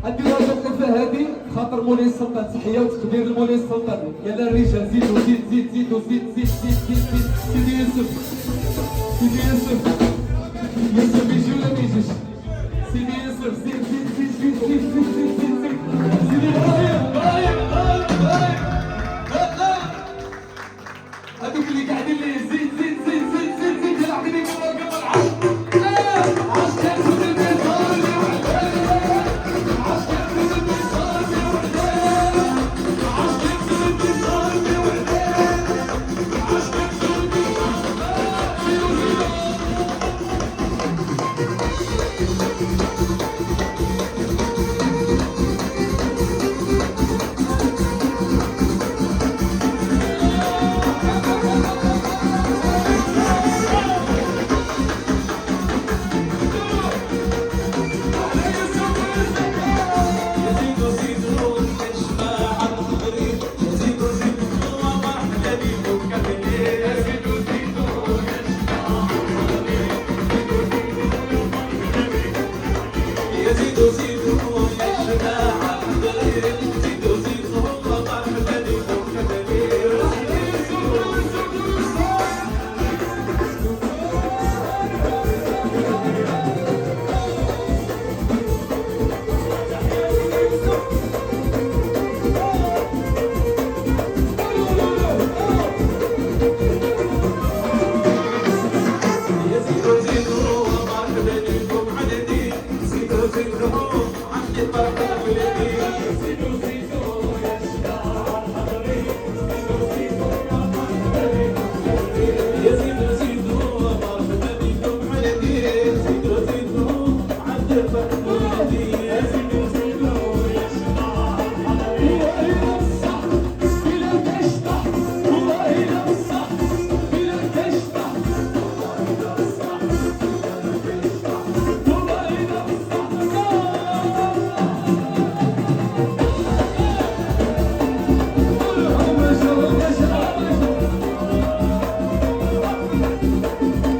عندي واحد القفه هذه خاطر مولاي السلطان، تحيه وتكبير لمولاي السلطان. يلا الرجال زيدوا زيد زيد زيدوا زيد زيد زيد زيد زيد. سيدي يوسف، سيدي يوسف، يوسف يجي ولا ما يجيش؟ سيدي يوسف زيد زيد زيد زيد زيد زيد زيد زيد زيد. سيدي ابراهيم ابراهيم ابراهيم، هذوك اللي قاعدين لي زيد زيد زيد زيد زيد زيد. يلعبني بالراقب العشق، عشق كل البيضاء اللي وحداني، عشق كل البيضاء اللي وحداني، عشق كل البيضاء اللي وحداني، عشق كل زيدوا زيدوا مرحبا بكم عددي، زيدوا زيدوا عندي البركة.